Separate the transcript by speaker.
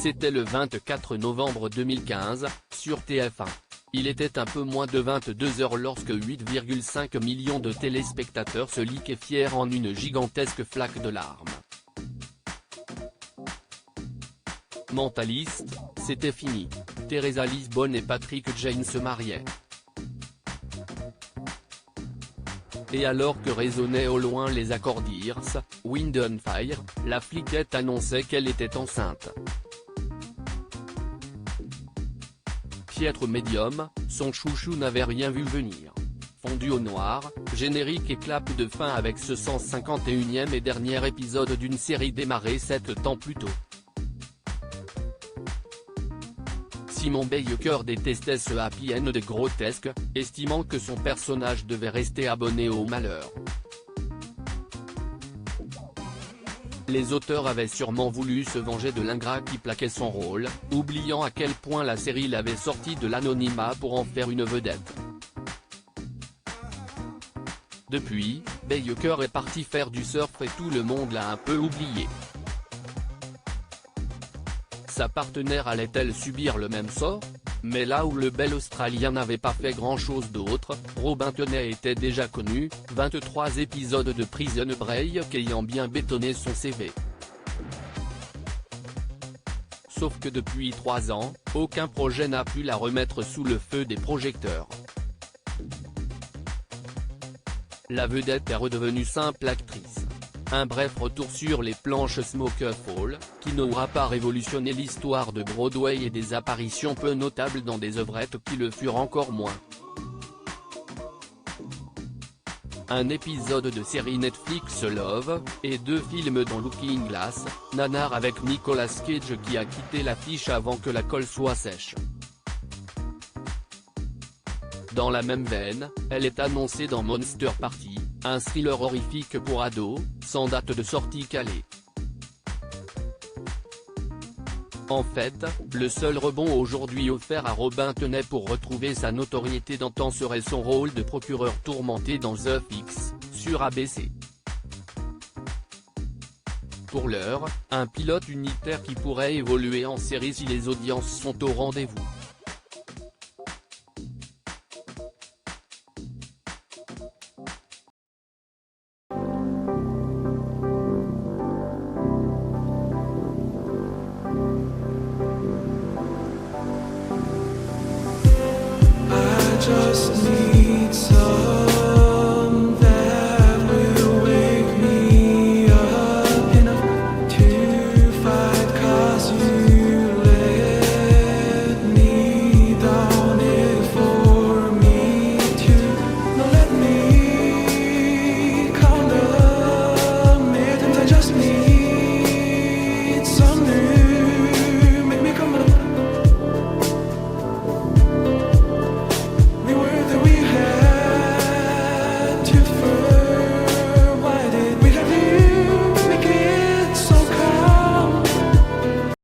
Speaker 1: C'était le 24 novembre 2015, sur TF1. Il était un peu moins de 22 h lorsque 8,5 millions de téléspectateurs se liquéfièrent en une gigantesque flaque de larmes. Mentaliste, c'était fini. Teresa Lisbonne et Patrick Jane se mariaient. Et alors que résonnaient au loin les accordirs, Wind on Fire, la fliquette annonçait qu'elle était enceinte. Piètre médium, son chouchou n'avait rien vu venir. Fondu au noir, générique et clap de fin avec ce 151e et dernier épisode d'une série démarrée 7 ans plus tôt. Simon Baker détestait ce happy end grotesque, estimant que son personnage devait rester abonné au malheur. Les auteurs avaient sûrement voulu se venger de l'ingrat qui plaquait son rôle, oubliant à quel point la série l'avait sorti de l'anonymat pour en faire une vedette. Depuis, Baker est parti faire du surf et tout le monde l'a un peu oublié. Sa partenaire allait-elle subir le même sort? Mais là où le bel Australien n'avait pas fait grand-chose d'autre, Robin Tenay était déjà connu, 23 épisodes de Prison Break ayant bien bétonné son CV. Sauf que depuis 3 ans, aucun projet n'a pu la remettre sous le feu des projecteurs. La vedette est redevenue simple actrice. Un bref retour sur les planches Smoke's-Fall, qui n'aura pas révolutionné l'histoire de Broadway et des apparitions peu notables dans des œuvrettes qui le furent encore moins. Un épisode de série Netflix Love, et 2 films dont Looking Glass, nanar avec Nicolas Cage qui a quitté l'affiche avant que la colle soit sèche. Dans la même veine, elle est annoncée dans Monster Party, un thriller horrifique pour ados, sans date de sortie calée. En fait, le seul rebond aujourd'hui offert à Robin Tenay pour retrouver sa notoriété d'antan serait son rôle de procureur tourmenté dans The Fix, sur ABC. Pour l'heure, un pilote unitaire qui pourrait évoluer en série si les audiences sont au rendez-vous.
Speaker 2: Just need